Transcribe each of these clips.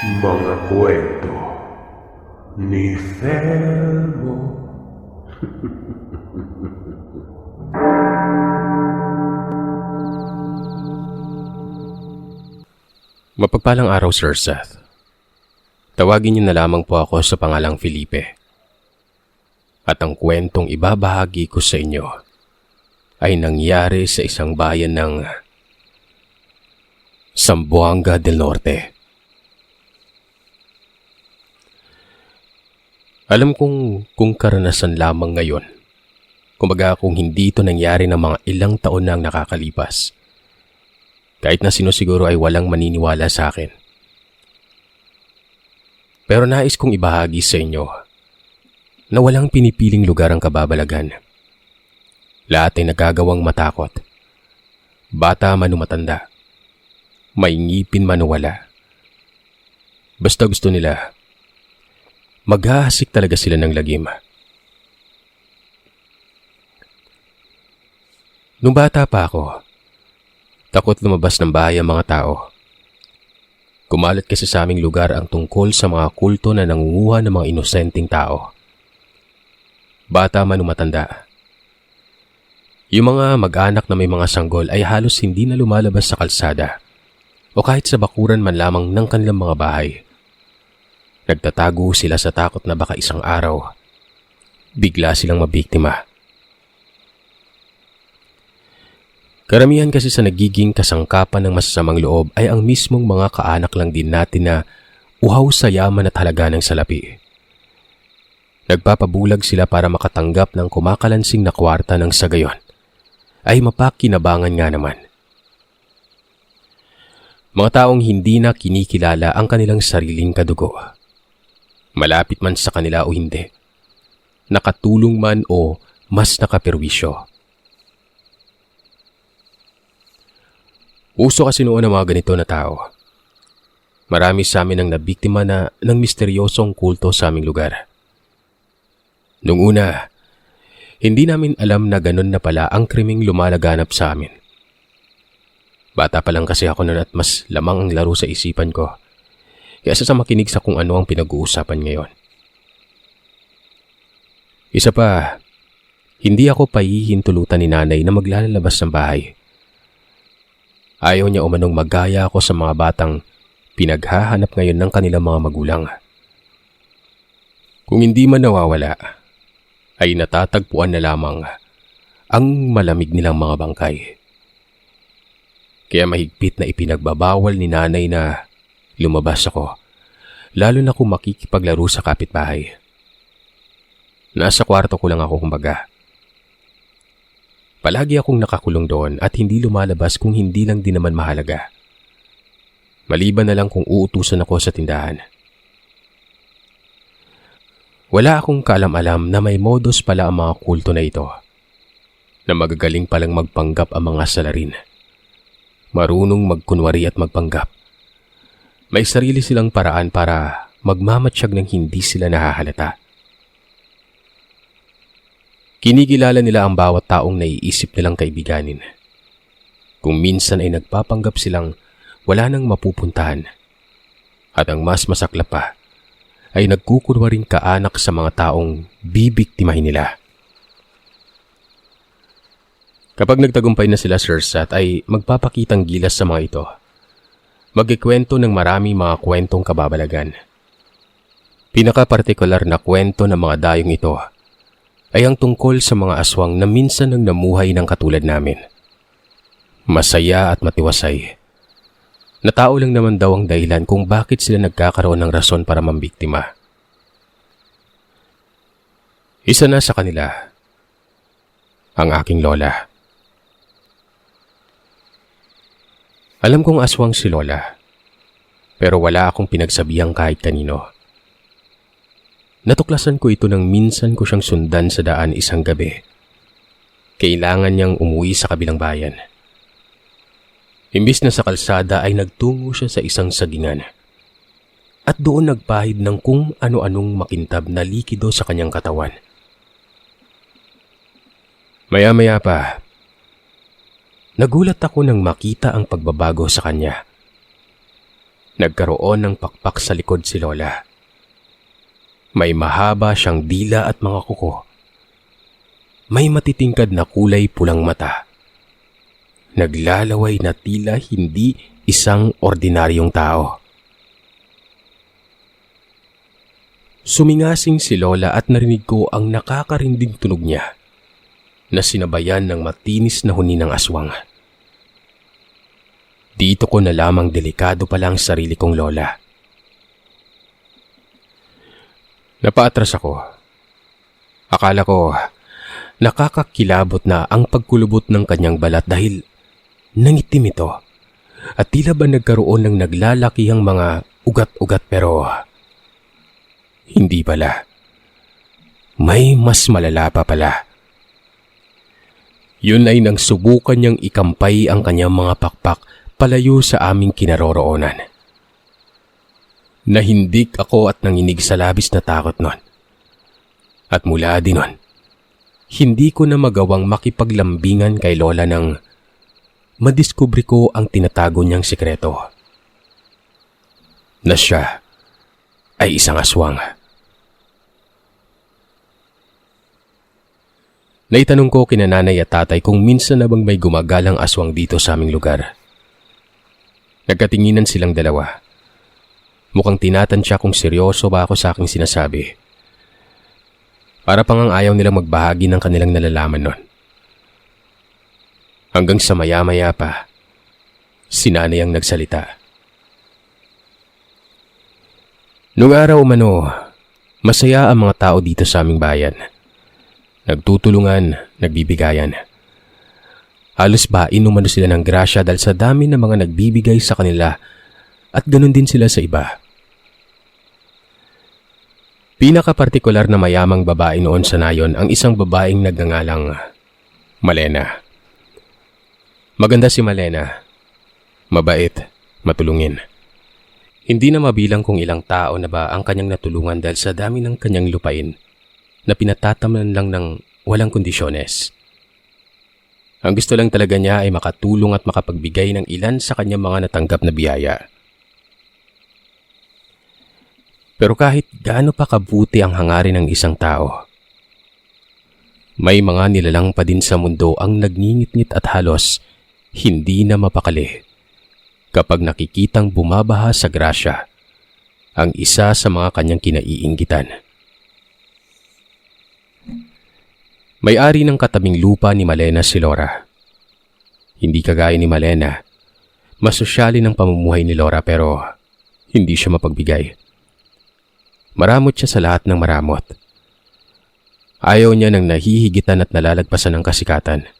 Mga kwento ni Felmo. Mapagpalang araw, Sir Seth. Tawagin niyo na lamang po ako sa pangalang Felipe. At ang kwentong ibabahagi ko sa inyo ay nangyari sa isang bayan ng Zamboanga del Norte. Alam kung karanasan lamang ngayon, kumbaga kung hindi ito nangyari ng mga ilang taon na ang nakakalipas. Kahit na sino siguro ay walang maniniwala sa akin. Pero nais kong ibahagi sa inyo na walang pinipiling lugar ang kababalagan. Lahat ay nagagawang matakot. Bata man o matanda. May ngipin man o wala. Basta gusto nila, maghahasik talaga sila ng lagim. Nung bata pa ako, takot lumabas ng bahay ang mga tao. Kumalat kasi sa aming lugar ang tungkol sa mga kulto na nangunguha ng mga inosenteng tao. Bata man o matanda. Yung mga mag-anak na may mga sanggol ay halos hindi na lumalabas sa kalsada o kahit sa bakuran man lamang ng kanilang mga bahay. Nagtatago sila sa takot na baka isang araw, bigla silang mabiktima. Karamihan kasi sa nagiging kasangkapan ng masasamang loob ay ang mismong mga kaanak lang din natin na uhaw sa yaman at halaga ng salapi. Nagpapabulag sila para makatanggap ng kumakalansing na kwarta ng sa gayon ay mapakinabangan nga naman. Mga taong hindi na kinikilala ang kanilang sariling kadugo. Malapit man sa kanila o hindi. Nakatulong man o mas nakaperwisyo. Uso kasi noon ang mga ganito na tao. Marami sa amin ang nabiktima na ng misteryosong kulto sa aming lugar. Nung una, hindi namin alam na ganun na pala ang krimeng lumalaganap sa amin. Bata pa lang kasi ako noon at mas lamang ang laro sa isipan ko kaysa sa makinig sa kung ano ang pinag-uusapan ngayon. Isa pa, hindi ako pahihintulutan ni nanay na maglalabas ng bahay. Ayaw niya umanong magaya ako sa mga batang pinaghahanap ngayon ng kanilang mga magulang. Kung hindi man nawawala, ay natatagpuan na lamang ang malamig nilang mga bangkay. Kaya mahigpit na ipinagbabawal ni nanay na lumabas ako, lalo na kung makikipaglaro sa kapitbahay. Nasa kwarto ko lang ako kumbaga. Palagi akong nakakulong doon at hindi lumalabas kung hindi lang din naman mahalaga. Maliban na lang kung uutusan ako sa tindahan. Wala akong kaalam-alam na may modus pala ang mga kulto na ito. Na magagaling palang magpanggap ang mga salarin. Marunong magkunwari at magpanggap. May sarili silang paraan para magmamatsyag ng hindi sila nahahalata. Kinikilala nila ang bawat taong naiisip nilang kaibiganin. Kung minsan ay nagpapanggap silang wala nang mapupuntahan. At ang mas masaklap pa, ay nagkukunwaring kaanak sa mga taong bibiktimahin nila. Kapag nagtagumpay na sila, Sir Seth, ay magpapakitang gilas sa mga ito. Magkikwento ng maraming mga kwentong kababalagan. Pinaka-partikular na kwento ng mga dayong ito ay ang tungkol sa mga aswang na minsan ang namuhay ng katulad namin. Masaya at matiwasay. Na tao lang naman daw ang dahilan kung bakit sila nagkakaroon ng rason para mambiktima. Isa na sa kanila, ang aking lola. Alam kong aswang si lola, pero wala akong pinagsabihang kahit kanino. Natuklasan ko ito nang minsan ko siyang sundan sa daan isang gabi. Kailangan niyang umuwi sa kabilang bayan. Imbis na sa kalsada ay nagtungo siya sa isang sagingan. At doon nagpahid ng kung ano-anong makintab na likido sa kanyang katawan. Maya-maya pa, nagulat ako nang makita ang pagbabago sa kanya. Nagkaroon ng pakpak sa likod si Lola. May mahaba siyang dila at mga kuko. May matitingkad na kulay pulang mata. Naglalaway na tila hindi isang ordinaryong tao. Sumingasing si Lola at narinig ko ang nakakarinding tunog niya na sinabayan ng matinis na huni ng aswang. Dito ko na lamang delikado pala ang sarili kong lola. Napaatras ako. Akala ko nakakakilabot na ang pagkulubot ng kanyang balat dahil nangitim ito at tila ba nagkaroon ng naglalakihang mga ugat-ugat pero hindi pala. May mas malala pa pala. Yun ay nang subukan niyang ikampay ang kanyang mga pakpak palayo sa aming kinaroroonan. Nahindik ako at nanginig sa labis na takot nun. At mula din nun, hindi ko na magawang makipaglambingan kay Lola nang madiskubre ko ang tinatago niyang sikreto. Na siya ay isang aswang. Naitanong ko kina nanay at tatay kung minsan na bang may gumagalang aswang dito sa aming lugar. Nagkatinginan silang dalawa. Mukhang tinatansya kung seryoso ba ako sa aking sinasabi. Para pang ang ayaw nilang magbahagi ng kanilang nalalaman nun. Hanggang sa maya-maya pa, si nanay ang nagsalita. Noong araw umano, masaya ang mga tao dito sa aming bayan. Nagtutulungan, nagbibigayan. Halos ba umano sila ng grasya dahil sa dami ng mga nagbibigay sa kanila at ganun din sila sa iba. Pinaka-partikular na mayamang babae noon sa nayon ang isang babaeng nagngangalang Malena. Maganda si Malena. Mabait, matulungin. Hindi na mabilang kung ilang tao na ba ang kanyang natulungan dahil sa dami ng kanyang lupain na pinatataman lang ng walang kondisyones. Ang gusto lang talaga niya ay makatulong at makapagbigay ng ilan sa kanyang mga natanggap na biyaya. Pero kahit gaano pa kabuti ang hangarin ng isang tao, may mga nilalang pa din sa mundo ang nagngingit-ngit at halos hindi na mapakali kapag nakikitang bumabaha sa grasya ang isa sa mga kanyang kinaiinggitan. May-ari ng katabing lupa ni Malena si Laura. Hindi kagaya ni Malena, masosyalin ang pamumuhay ni Laura pero hindi siya mapagbigay. Maramot siya sa lahat ng maramot. Ayaw niya ng nahihigitan at nalalagpasan ng kasikatan.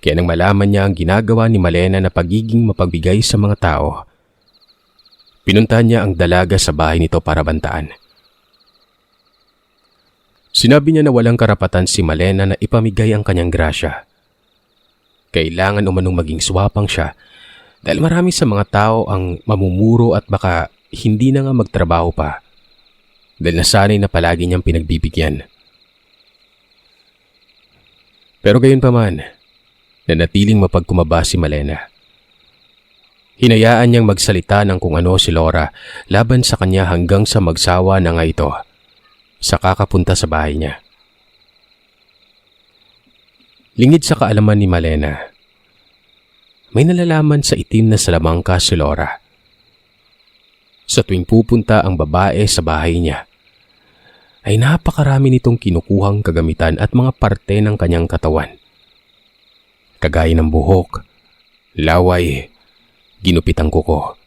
Kaya nang malaman niya ang ginagawa ni Malena na pagiging mapagbigay sa mga tao, pinuntahan niya ang dalaga sa bahay nito para bantaan. Sinabi niya na walang karapatan si Malena na ipamigay ang kanyang grasya. Kailangan umanong maging swapang siya dahil marami sa mga tao ang mamumuro at baka hindi na nga magtrabaho pa dahil nasanay na palagi niyang pinagbibigyan. Pero gayon pa man, nanatiling mapagkumaba si Malena. Hinayaan niyang magsalita ng kung ano si Laura laban sa kanya hanggang sa magsawa na nga ito sa kakapunta sa bahay niya. Lingid sa kaalaman ni Malena, may nalalaman sa itim na salamangka si Laura. Sa tuwing pupunta ang babae sa bahay niya, ay napakarami nitong kinukuhang kagamitan at mga parte ng kanyang katawan. Kagaya ng buhok, laway, ginupitang kuko.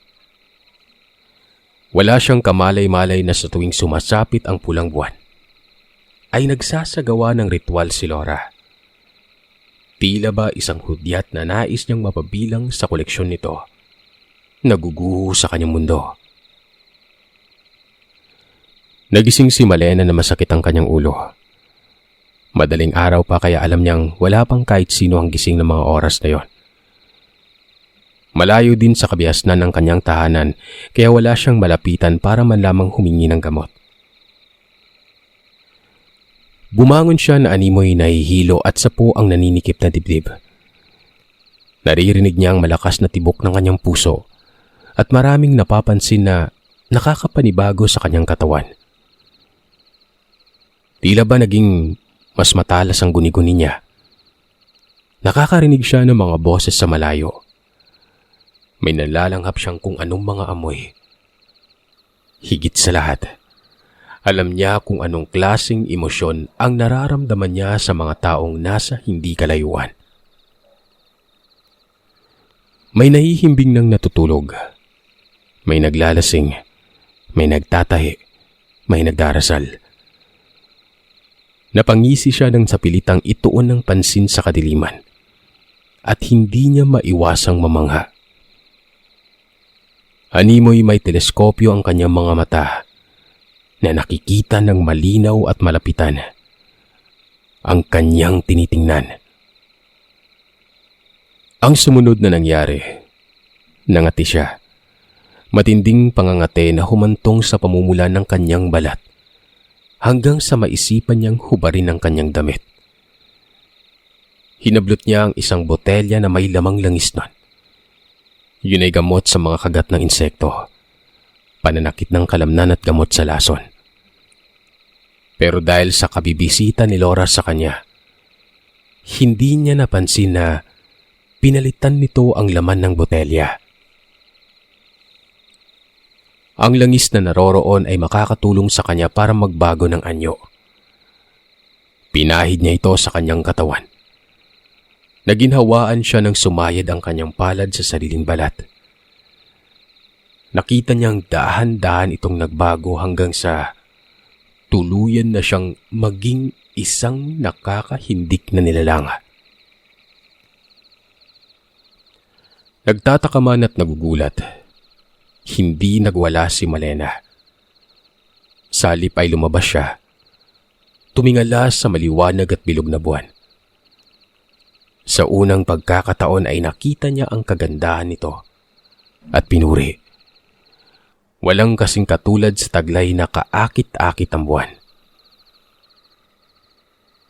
Wala siyang kamalay-malay na sa tuwing sumasapit ang pulang buwan, ay nagsasagawa ng ritual si Laura. Tila ba isang hudyat na nais niyang mapabilang sa koleksyon nito, naguguho sa kanyang mundo. Nagising si Malena na masakit ang kanyang ulo. Madaling araw pa kaya alam niyang wala pang kahit sino ang gising ng mga oras na yon. Malayo din sa kabiasnan ng kanyang tahanan kaya wala siyang malapitan para man lamang humingi ng gamot. Bumangon siya na animoy nahihilo at sapo ang naninikip na dibdib. Naririnig niya ang malakas na tibok ng kanyang puso at maraming napapansin na nakakapanibago sa kanyang katawan. Tila ba naging mas matalas ang guni-guni niya? Nakakarinig siya ng mga boses sa malayo. May nalalanghap siyang kung anong mga amoy. Higit sa lahat, alam niya kung anong klaseng emosyon ang nararamdaman niya sa mga taong nasa hindi kalayuan. May nahihimbing ng natutulog. May naglalasing. May nagtatahi. May nagdarasal. Napangisi siya ng sapilitang ituon ng pansin sa kadiliman at hindi niya maiwasang mamangha. Animoy may teleskopyo ang kanyang mga mata na nakikita ng malinaw at malapitan ang kanyang tinitingnan. Ang sumunod na nangyari, nangati siya. Matinding pangangate na humantong sa pamumulan ng kanyang balat hanggang sa maisipan niyang hubarin ang kanyang damit. Hinablot niya ang isang botelya na may lamang langis nun. Yun ay gamot sa mga kagat ng insekto, pananakit ng kalamnan at gamot sa lason. Pero dahil sa kabibisita ni Laura sa kanya, hindi niya napansin na pinalitan nito ang laman ng botelya. Ang langis na naroroon ay makakatulong sa kanya para magbago ng anyo. Pinahid niya ito sa kanyang katawan. Naginhawaan siya ng sumayad ang kanyang palad sa sariling balat. Nakita niyang dahan-dahan itong nagbago hanggang sa tuluyan na siyang maging isang nakakahindik na nilalanga. Nagtataka man at nagugulat. Hindi nagwala si Malena. Sa halip ay lumabas siya. Tumingala sa maliwanag at bilog na buwan. Sa unang pagkakataon ay nakita niya ang kagandahan nito at pinuri. Walang kasing katulad sa taglay na kaakit-akit ang buwan.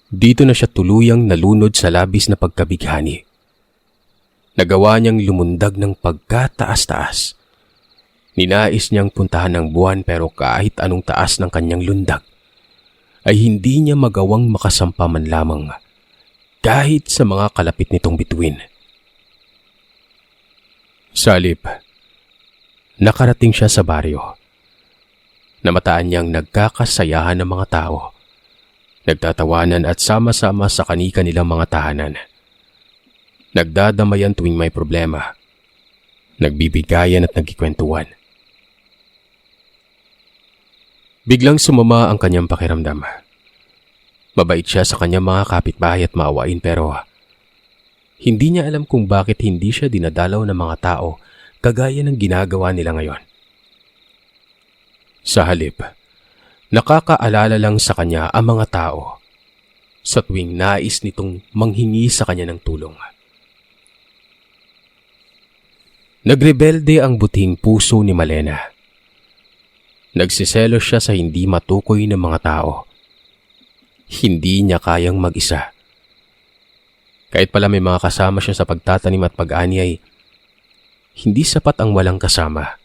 Dito na siya tuluyang nalunod sa labis na pagkabighani. Nagawa niyang lumundag ng pagkataas-taas. Ninais niyang puntahan ng buwan pero kahit anong taas ng kanyang lundag, ay hindi niya magawang makasampa man lamang kahit sa mga kalapit nitong bituin. Sa halip, nakarating siya sa baryo. Namataan niyang nagkakasayahan ng mga tao, nagtatawanan at sama-sama sa kani-kanilang mga tahanan. Nagdadamayan tuwing may problema, nagbibigayan at nagkikwentuhan. Biglang sumama ang kanyang pakiramdam. Mabait siya sa kanyang mga kapitbahay at maawain pero hindi niya alam kung bakit hindi siya dinadalaw ng mga tao kagaya ng ginagawa nila ngayon. Sa halip, nakakaalala lang sa kanya ang mga tao sa tuwing nais nitong manghingi sa kanya ng tulong. Nagrebelde ang buting puso ni Malena. Nagsiselos siya sa hindi matukoy ng mga tao. Hindi niya kayang mag-isa. Kahit pala may mga kasama siya sa pagtatanim at pag-ani ay hindi sapat ang walang kasama.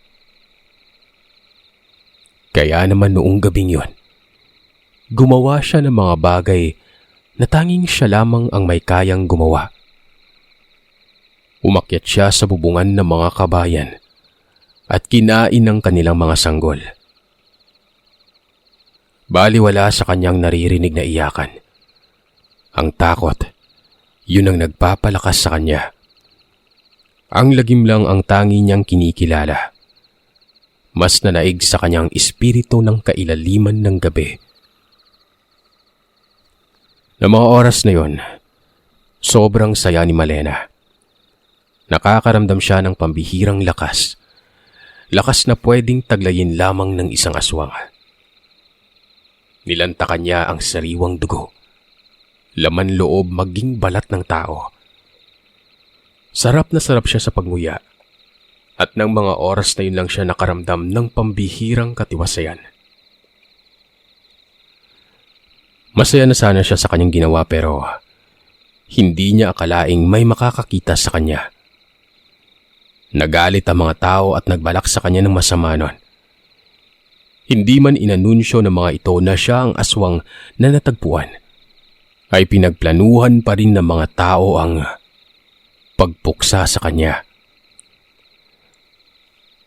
Kaya naman noong gabing yun, gumawa siya ng mga bagay na tanging siya lamang ang may kayang gumawa. Umakyat siya sa bubungan ng mga kabayan at kinain ng kanilang mga sanggol. Baliwala sa kanyang naririnig na iyakan. Ang takot, yun ang nagpapalakas sa kanya. Ang lagim lang ang tangi niyang kinikilala. Mas nanaig sa kanyang espiritu ng kailaliman ng gabi. Na mga oras na yon, sobrang saya ni Malena. Nakakaramdam siya ng pambihirang lakas. Lakas na pwedeng taglayin lamang ng isang aswang. Nilantakan niya ang sariwang dugo, laman loob maging balat ng tao. Sarap na sarap siya sa pagnguya at ng mga oras na yun lang siya nakaramdam ng pambihirang katiwasayan. Masaya na sana siya sa kanyang ginawa pero hindi niya akalaing may makakakita sa kanya. Nagalit ang mga tao at nagbalak sa kanya ng masama nun. Hindi man inanunsyo ng mga ito na siya ang aswang na natagpuan, ay pinagplanuhan pa rin ng mga tao ang pagpuksa sa kanya.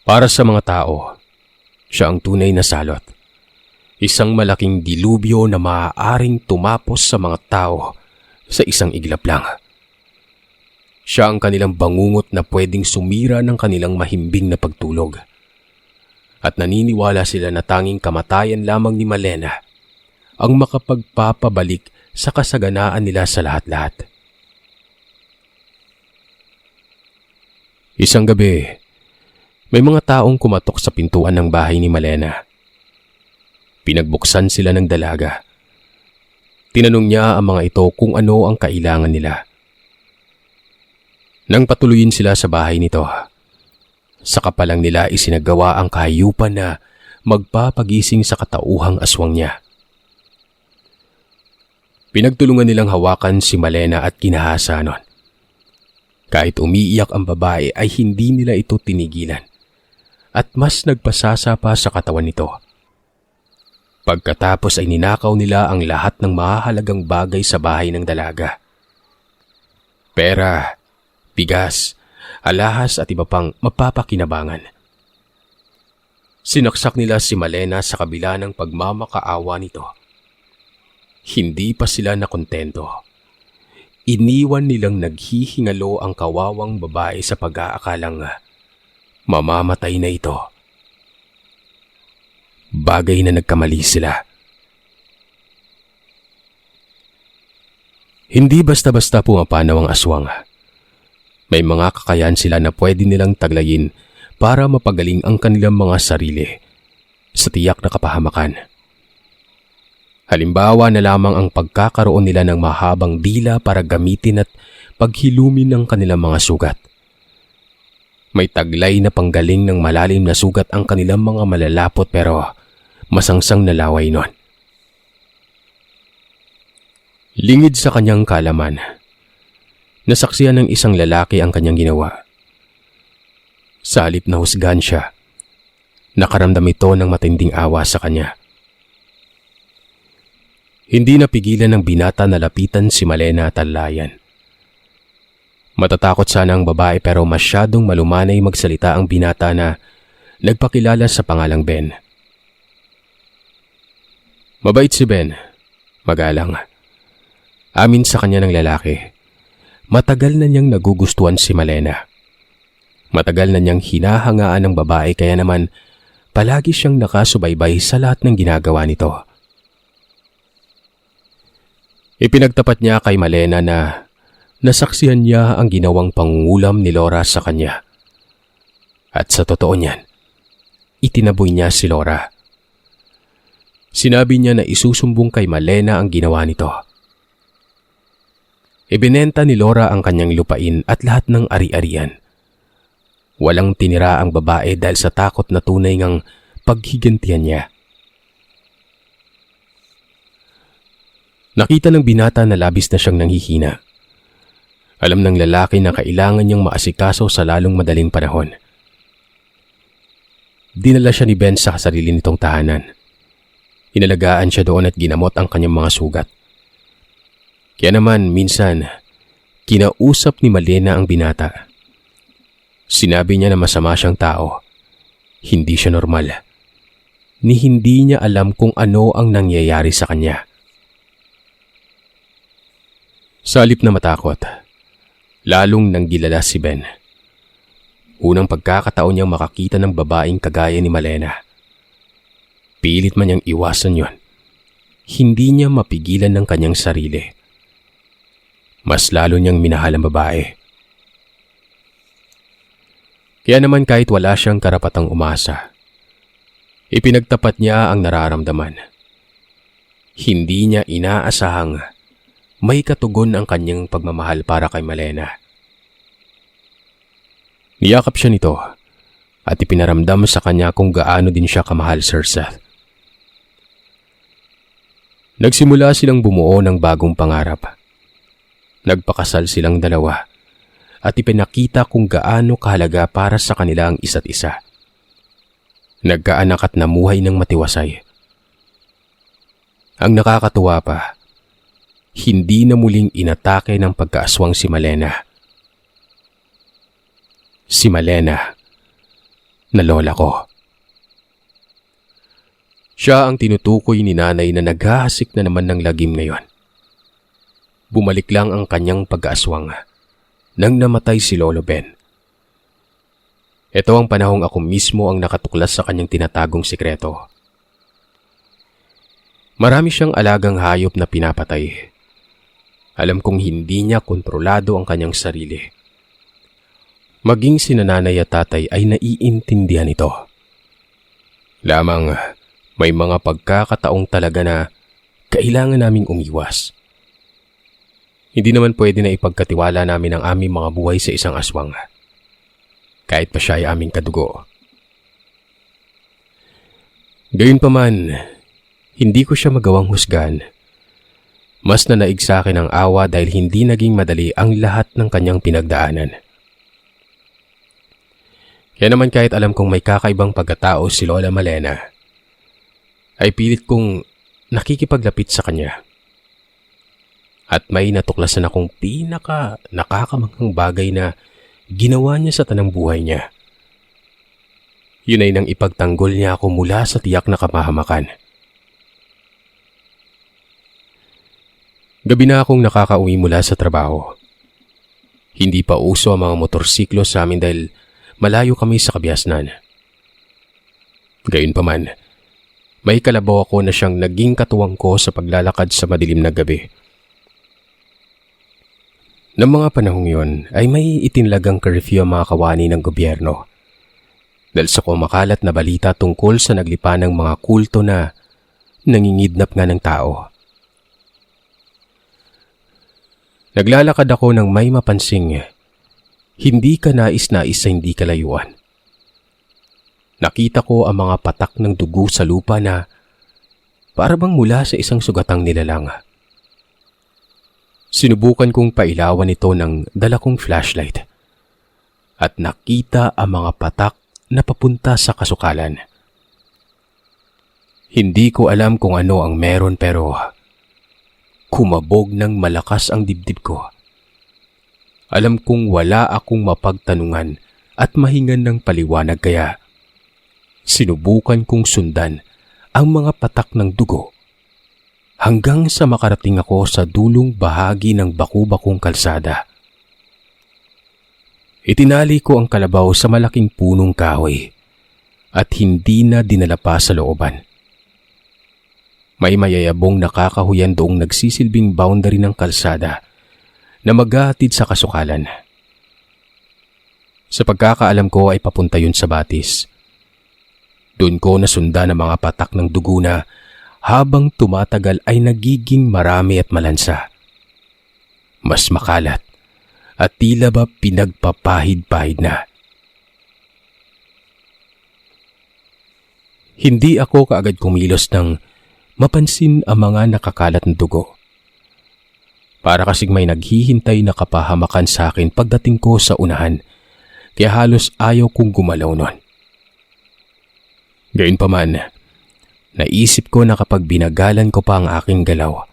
Para sa mga tao, siya ang tunay na salot. Isang malaking dilubyo na maaaring tumapos sa mga tao sa isang iglap lang. Siya ang kanilang bangungot na pwedeng sumira ng kanilang mahimbing na pagtulog. At naniniwala sila na tanging kamatayan lamang ni Malena ang makapagpapabalik sa kasaganaan nila sa lahat-lahat. Isang gabi, may mga taong kumatok sa pintuan ng bahay ni Malena. Pinagbuksan sila ng dalaga. Tinanong niya ang mga ito kung ano ang kailangan nila. Nang patuloyin sila sa bahay nito, saka pa lang nila isinagawa ang kahayupan na magpapagising sa katauhang aswang niya. Pinagtulungan nilang hawakan si Malena at kinahasa nun. Kahit umiiyak ang babae ay hindi nila ito tinigilan at mas nagpasasa pa sa katawan nito. Pagkatapos ay ninakaw nila ang lahat ng mahahalagang bagay sa bahay ng dalaga. Pera, bigas, alahas at iba pang mapapakinabangan. Sinaksak nila si Malena sa kabila ng pagmamakaawa nito. Hindi pa sila nakontento. Iniwan nilang naghihingalo ang kawawang babae sa pag-aakalang mamamatay na ito. Bagay na nagkamali sila. Hindi basta-basta pumapanaw ang aswang. May mga kakayahan sila na pwede nilang taglayin para mapagaling ang kanilang mga sarili sa tiyak na kapahamakan. Halimbawa na lamang ang pagkakaroon nila ng mahabang dila para gamitin at paghilumin ng kanilang mga sugat. May taglay na panggaling ng malalim na sugat ang kanilang mga malalapot pero masangsang na laway nun. Lingid sa kanyang kaalaman, nasaksihan ng isang lalaki ang kanyang ginawa. Sa halip na husgahan siya, nakaramdam ito ng matinding awa sa kanya. Hindi napigilan ng binata na lapitan si Malena at alayan. Matatakot sana ang babae pero masyadong malumanay magsalita ang binata na nagpakilala sa pangalang Ben. Mabait si Ben, magalang. Amin sa kanya ng lalaki, matagal na niyang nagugustuhan si Malena. Matagal na niyang hinahangaan ng babae kaya naman palagi siyang nakasubaybay sa lahat ng ginagawa nito. Ipinagtapat niya kay Malena na nasaksihan niya ang ginawang pangungulam ni Laura sa kanya. At sa totoo niyan, itinaboy niya si Laura. Sinabi niya na isusumbong kay Malena ang ginawa nito. Ibinenta ni Laura ang kanyang lupain at lahat ng ari-arian. Walang tinira ang babae dahil sa takot na tunay ngang paghigantihan niya. Nakita ng binata na labis na siyang nanghihina. Alam ng lalaki na kailangan niyang maasikaso sa lalong madaling panahon. Dinala siya ni Ben sa sarili nitong tahanan. Inalagaan siya doon at ginamot ang kanyang mga sugat. Kaya naman minsan, kinausap ni Malena ang binata. Sinabi niya na masama siyang tao. Hindi siya normal. Ni hindi niya alam kung ano ang nangyayari sa kanya. Sa halip na matakot, lalong nanggilala si Ben. Unang pagkakataon niyang makakita ng babaeng kagaya ni Malena. Pilit man niyang iwasan yon. Hindi niya mapigilan ng kanyang sarili. Mas lalo niyang minahal ang babae. Kaya naman kahit wala siyang karapatang umasa, ipinagtapat niya ang nararamdaman. Hindi niya inaasahang may katugon ang kanyang pagmamahal para kay Malena. Niyakap siya nito at ipinaramdam sa kanya kung gaano din siya kamahal Sir Seth. Nagsimula silang bumuo ng bagong pangarap. Nagpakasal silang dalawa at ipinakita kung gaano kahalaga para sa kanila ang isa't isa. Nagkaanak at namuhay ng matiwasay. Ang nakakatuwa pa, hindi na muling inatake ng pagkaaswang si Malena. Si Malena, na lola ko. Siya ang tinutukoy ni nanay na naghahasik na naman ng lagim ngayon. Bumalik lang ang kanyang pag-aaswang nang namatay si Lolo Ben. Ito ang panahong ako mismo ang nakatuklas sa kanyang tinatagong sikreto. Marami siyang alagang hayop na pinapatay. Alam kong hindi niya kontrolado ang kanyang sarili. Maging sina nanay at tatay ay naiintindihan ito. Lamang may mga pagkakataong talaga na kailangan naming umiwas. Hindi naman pwede na ipagkatiwala namin ang aming mga buhay sa isang aswang. Kahit pa siya ay aming kadugo. Gayunpaman, hindi ko siya magawang husgan. Mas nanaig sa akin ang awa dahil hindi naging madali ang lahat ng kanyang pinagdaanan. Kaya naman kahit alam kong may kakaibang pagkatao si Lola Malena, ay pilit kong nakikipaglapit sa kanya. At may natuklasan akong nakakamanghang bagay na ginawa niya sa tanang buhay niya. Yun ay nang ipagtanggol niya ako mula sa tiyak na kamahamakan. Gabi na akong nakakauwi mula sa trabaho. Hindi pa uso ang mga motorsiklo sa amin dahil malayo kami sa Kabiasnan. Gayunpaman, may kalabaw ako na siyang naging katuwang ko sa paglalakad sa madilim na gabi. Noong mga panahong yon ay may itinlagang curfew ang mga kawani ng gobyerno. Dahil sa kumakalat na balita tungkol sa naglipa ng mga kulto na nangingidnap nga ng tao. Naglalakad ako nang may mapansing hindi ka nais-nais sa hindi kalayuan. Nakita ko ang mga patak ng dugo sa lupa na para bang mula sa isang sugatang nilalang. Sinubukan kong pailawan ito ng dala kong flashlight at nakita ang mga patak na papunta sa kasukalan. Hindi ko alam kung ano ang meron pero kumabog ng malakas ang dibdib ko. Alam kong wala akong mapagtanungan at mahingan ng paliwanag kaya sinubukan kong sundan ang mga patak ng dugo hanggang sa makarating ako sa dulong bahagi ng baku-bakong kalsada. Itinali ko ang kalabaw sa malaking punong kahoy at hindi na dinala pa sa looban. May mayayabong nakakahuyan doong nagsisilbing boundary ng kalsada na maghahatid sa kasukalan. Sa pagkakaalam ko ay papunta yun sa Batis. Doon ko nasundan ang mga patak ng dugo na habang tumatagal ay nagiging marami at malansa. Mas makalat at tila ba pinagpapahid-pahid na. Hindi ako kaagad kumilos nang mapansin ang mga nakakalat na dugo. Para kasing may naghihintay na kapahamakan sa akin pagdating ko sa unahan, kaya halos ayaw kong gumalaw nun. Gayunpaman, naisip ko na kapag binagalan ko pa ang aking galaw,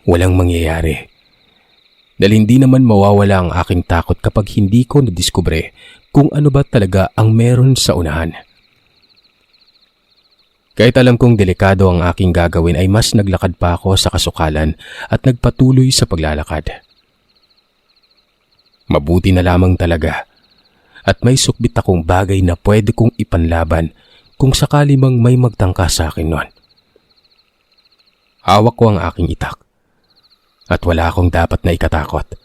walang mangyayari. Dahil hindi naman mawawala ang aking takot kapag hindi ko nadiskubre kung ano ba talaga ang meron sa unahan. Kahit alam kong delikado ang aking gagawin ay mas naglakad pa ako sa kasukalan at nagpatuloy sa paglalakad. Mabuti na lamang talaga at may sukbit akong bagay na pwede kong ipanlaban kung sakali mang may magtangka sa akin nun. Hawak ko ang aking itak at wala akong dapat na ikatakot.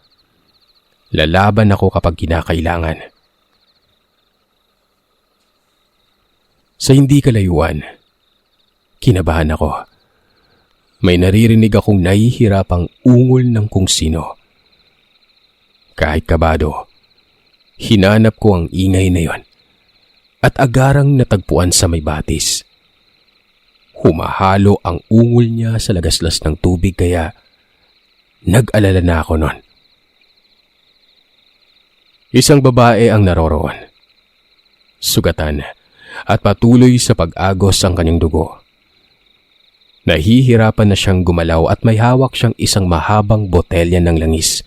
Lalaban ako kapag kinakailangan. Sa hindi kalayuan, kinabahan ako. May naririnig akong nahihirapang ungol ng kung sino. Kahit kabado, hinanap ko ang ingay na yon at agarang natagpuan sa may Batis. Humahalo ang ungol niya sa lagaslas ng tubig kaya nag-alala na ako nun. Isang babae ang naroroon. Sugatan at patuloy sa pag-agos ang kanyang dugo. Nahihirapan na siyang gumalaw at may hawak siyang isang mahabang botelya ng langis.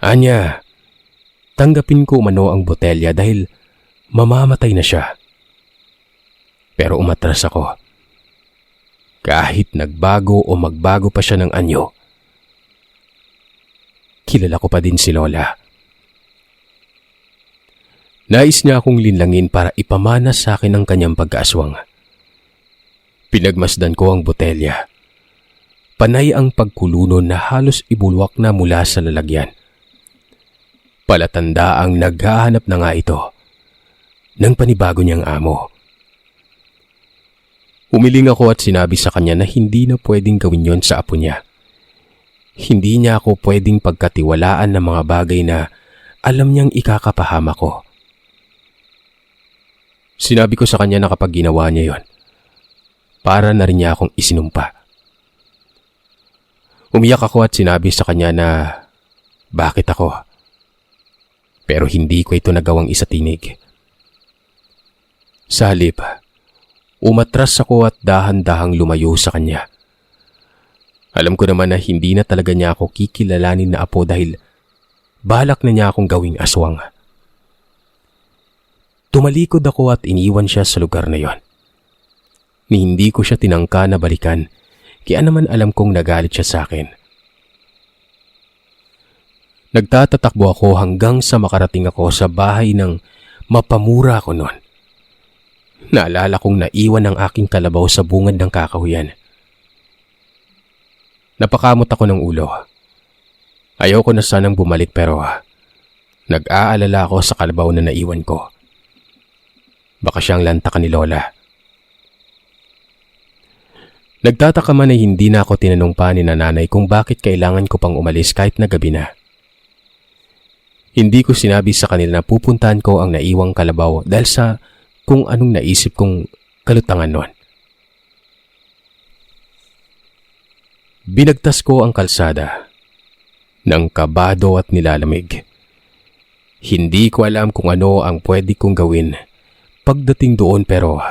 Anya, tanggapin ko umano ang botelya dahil mamamatay na siya. Pero umatras ako. Kahit nagbago o magbago pa siya ng anyo, kilala ko pa din si Lola. Nais niya akong linlangin para ipamana sa akin ang kanyang pagkaaswang. Pinagmasdan ko ang botelya. Panay ang pagkulunon na halos ibulwak na mula sa lalagyan. Palatanda ang naghahanap na nga ito ng panibago niyang amo. Umiling ako at sinabi sa kanya na hindi na pwedeng gawin yon sa apo niya. Hindi niya ako pwedeng pagkatiwalaan ng mga bagay na alam niyang ikakapahama ko. Sinabi ko sa kanya na kapag ginawa niya yon, para na rin niya akong isinumpa. Umiyak ako at sinabi sa kanya na bakit ako? Pero hindi ko ito nagawang isatinig. Sa halip, umatras ako at dahan-dahang lumayo sa kanya. Alam ko naman na hindi na talaga niya ako kikilalanin na apo dahil balak na niya akong gawing aswang. Tumalikod ako at iniwan siya sa lugar na yon. Ni hindi ko siya tinangka na balikan, kaya naman alam kong nagalit siya sa akin. Nagtatatakbo ako hanggang sa makarating ako sa bahay ng mapamura ko noon. Naalala kong naiwan ang aking kalabaw sa bungad ng kakahuyan. Napakamot ako ng ulo. Ayaw ko na sanang bumalik pero nag-aalala ako sa kalabaw na naiwan ko. Baka siyang lantakan ni Lola. Nagtataka man ay hindi na ako tinanong pa ni nanay kung bakit kailangan ko pang umalis kahit na gabi na. Hindi ko sinabi sa kanila na pupuntahan ko ang naiwang kalabaw dahil sa kung anong naisip kong kalutangan noon. Binagtas ko ang kalsada ng kabado at nilalamig. Hindi ko alam kung ano ang pwede kong gawin pagdating doon pero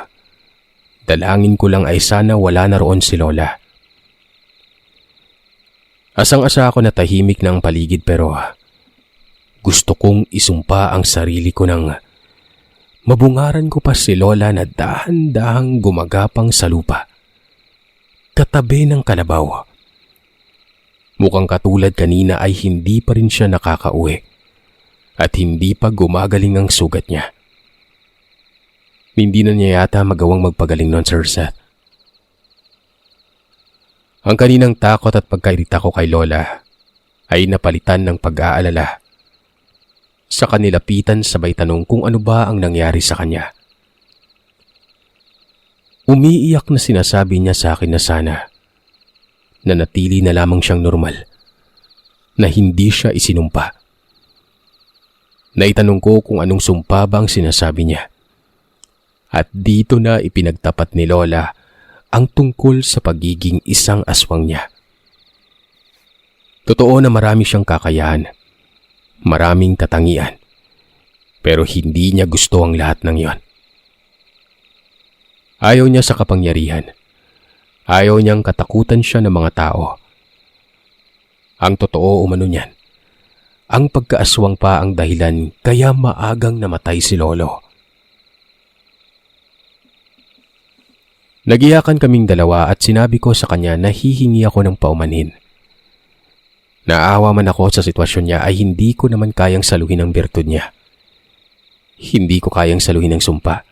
dalangin ko lang ay sana wala na roon si Lola. Asang-asa ako na tahimik ng paligid pero gusto kong isumpa ang sarili ko ng mabungaran ko pa si Lola na dahan-dahang gumagapang sa lupa. Katabi ng kalabaw. Mukhang katulad kanina ay hindi pa rin siya nakakauwi at hindi pa gumagaling ang sugat niya. Hindi na niya yata magawang magpagaling noon, Sir Seth. Ang kaninang takot at pagkairita ko kay Lola ay napalitan ng pag-aalala. Sa kanilapitan sabay tanong kung ano ba ang nangyari sa kanya. Umiiyak na sinasabi niya sa akin na sana nanatili na lamang siyang normal, na hindi siya isinumpa. Naitanong ko kung anong sumpa ba ang sinasabi niya. At dito na ipinagtapat ni Lola ang tungkol sa pagiging isang aswang niya. Totoo na marami siyang kakayahan, maraming katangian, pero hindi niya gusto ang lahat ng iyon. Ayaw niya sa kapangyarihan. Ayaw niyang katakutan siya ng mga tao. Ang totoo umano niyan, ang pagkaaswang pa ang dahilan kaya maagang namatay si Lolo. Nagiyakan kaming dalawa at sinabi ko sa kanya na hihingi ako ng paumanhin. Naawa man ako sa sitwasyon niya ay hindi ko naman kayang saluhin ang birtud niya. Hindi ko kayang saluhin ang sumpa.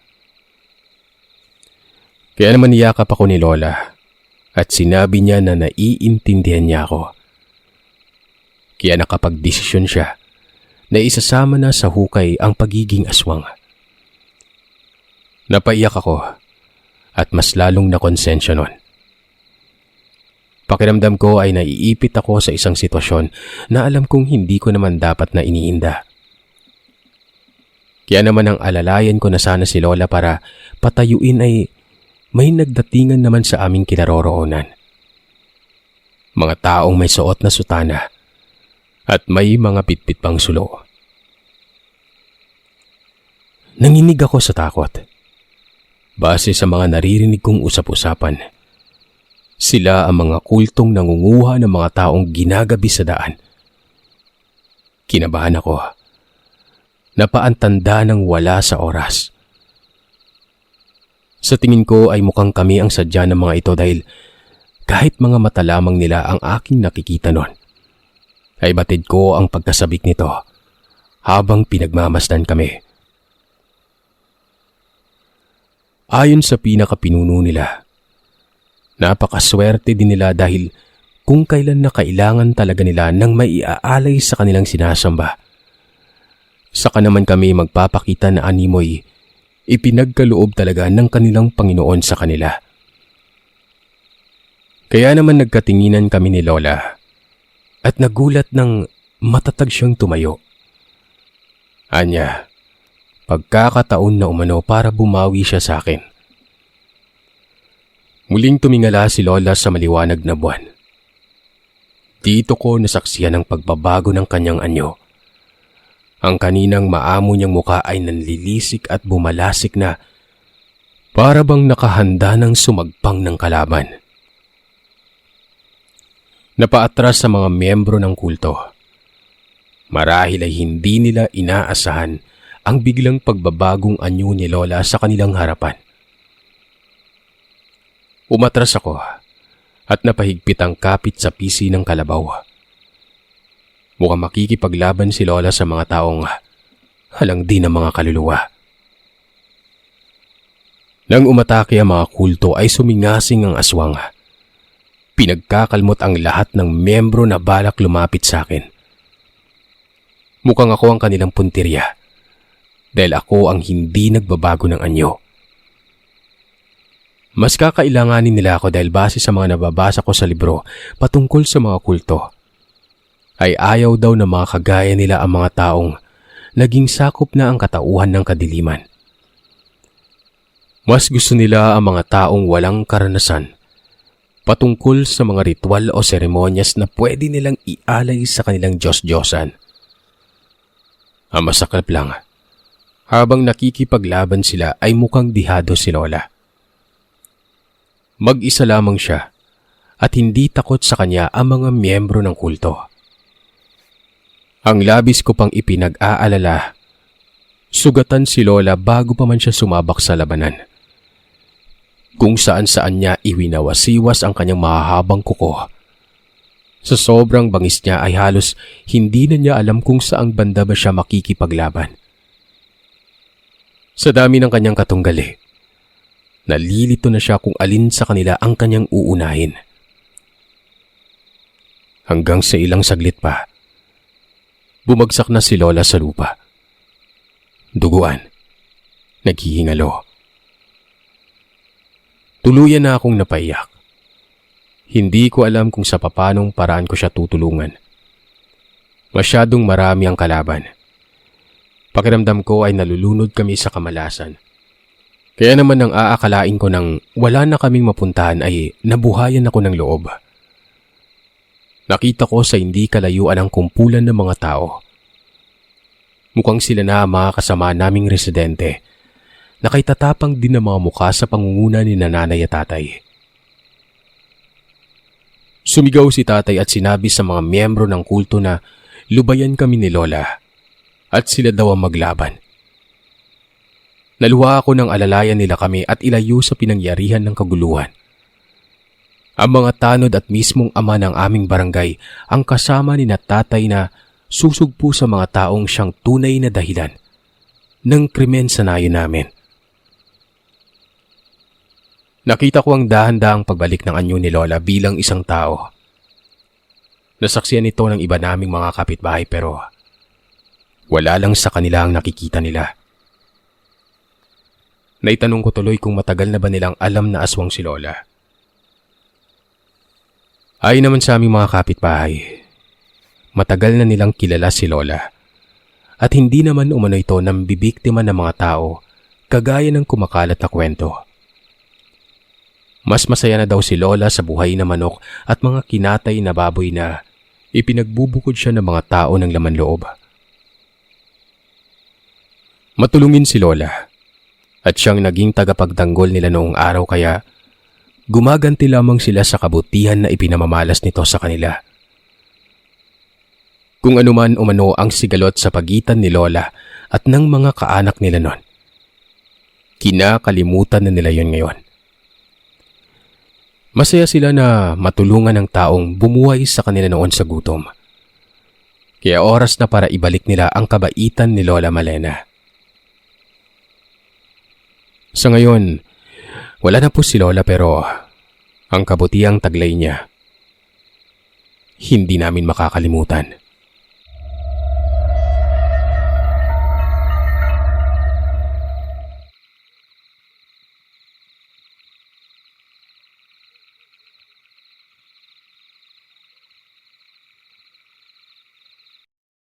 Kaya naman niyakap ako ni Lola at sinabi niya na naiintindihan niya ako. Kaya nakapagdesisyon siya na isasama na sa hukay ang pagiging aswang. Napaiyak ako at mas lalong nakonsensya nun. Pakiramdam ko ay naiipit ako sa isang sitwasyon na alam kong hindi ko naman dapat na iniinda. Kaya naman ang alalayan ko na sana si Lola para patayuin ay may nagdatingan naman sa aming kinaroroonan. Mga taong may suot na sutana at may mga pitpit pang sulo. Nanginig ako sa takot. Base sa mga naririnig kong usap-usapan, sila ang mga kultong nangunguha ng mga taong ginagabi sa daan. Kinabahan ako. Napaantanda ng wala sa oras. Sa tingin ko ay mukhang kami ang sadya ng mga ito dahil kahit mga mata lamang nila ang aking nakikita noon, ay batid ko ang pagkasabik nito habang pinagmamasdan kami. Ayon sa pinakapinuno nila, napakaswerte din nila dahil kung kailan na kailangan talaga nila ng maiaalay sa kanilang sinasamba, saka naman kami magpapakita na animoy ipinagkaloob talaga ng kanilang Panginoon sa kanila. Kaya naman nagkatinginan kami ni Lola at nagulat ng matatag siyang tumayo. Anya, pagkakataon na umano para bumawi siya sa akin. Muling tumingala si Lola sa maliwanag na buwan. Dito ko nasaksiyan ang pagbabago ng kanyang anyo. Ang kaninang maamo niyang muka ay nanlilisik at bumalasik na para bang nakahanda ng sumagpang ng kalaban. Napaatras sa mga miyembro ng kulto. Marahil ay hindi nila inaasahan ang biglang pagbabagong anyo ni Lola sa kanilang harapan. Umatras ako at napahigpit ang kapit sa pisi ng kalabaw. Mukhang makikipaglaban si Lola sa mga taong halangdi ng mga kaluluwa. Nang umatake ang mga kulto ay sumingasing ang aswang. Pinagkakalmot ang lahat ng miyembro na balak lumapit sa akin. Mukhang ako ang kanilang puntirya dahil ako ang hindi nagbabago ng anyo. Mas kakailanganin nila ako dahil base sa mga nababasa ko sa libro patungkol sa mga kulto, ay ayaw daw na mga kagaya nila ang mga taong naging sakop na ang katauhan ng kadiliman. Mas gusto nila ang mga taong walang karanasan patungkol sa mga ritual o seremonyas na pwede nilang ialay sa kanilang Diyos-Diyosan. Ang masaklap lang, habang nakikipaglaban sila ay mukhang dihado si Lola. Mag-isa lamang siya at hindi takot sa kanya ang mga miyembro ng kulto. Ang labis ko pang ipinag-aalala, sugatan si Lola bago pa man siya sumabak sa labanan. Kung saan-saan niya iwinawasiwas ang kanyang mahahabang kuko. Sa sobrang bangis niya ay halos hindi na niya alam kung saang banda ba siya makikipaglaban. Sa dami ng kanyang katunggali, nalilito na siya kung alin sa kanila ang kanyang uunahin. Hanggang sa ilang saglit pa, bumagsak na si Lola sa lupa. Duguan. Naghihingalo. Tuluyan na akong napaiyak. Hindi ko alam kung sa papanong paraan ko siya tutulungan. Masyadong marami ang kalaban. Pakiramdam ko ay nalulunod kami sa kamalasan. Kaya naman nang aakalain ko nang wala na kaming mapuntahan ay nabuhayan ako ng loob. Nakita ko sa hindi kalayuan ang kumpulan ng mga tao. Mukhang sila na ang mga kasama naming residente na kay tatapang din ng mga mukha sa pangunguna ni nanay at tatay. Sumigaw si tatay at sinabi sa mga miyembro ng kulto na lubayan kami ni Lola at sila daw ang maglaban. Naluha ako ng alalayan nila kami at ilayo sa pinangyarihan ng kaguluhan. Ang mga tanod at mismong ama ng aming barangay ang kasama ni na tatay na susugpo sa mga taong siyang tunay na dahilan ng krimen sa nayon namin. Nakita ko ang dahan-dahang pagbalik ng anyo ni Lola bilang isang tao. Nasaksiyan ito ng iba naming mga kapitbahay pero wala lang sa kanila ang nakikita nila. Naitanong ko tuloy kung matagal na ba nilang alam na aswang si Lola. Ayon naman sa aming mga kapitbahay, matagal na nilang kilala si Lola at hindi naman umano ito nang bibiktima ng mga tao kagaya ng kumakalat na kwento. Mas masaya na daw si Lola sa buhay na manok at mga kinatay na baboy na ipinagbubukod siya ng mga tao ng laman loob. Matulungin si Lola at siyang naging tagapagtanggol nila noong araw kaya gumaganti lamang sila sa kabutihan na ipinamamalas nito sa kanila. Kung anuman umano ang sigalot sa pagitan ni Lola at ng mga kaanak nila noon, kinakalimutan na nila yon ngayon. Masaya sila na matulungan ng taong bumuhay sa kanila noon sa gutom. Kaya oras na para ibalik nila ang kabaitan ni Lola Malena. Sa ngayon, wala na po si Lola pero ang kabutiang taglay niya, hindi namin makakalimutan.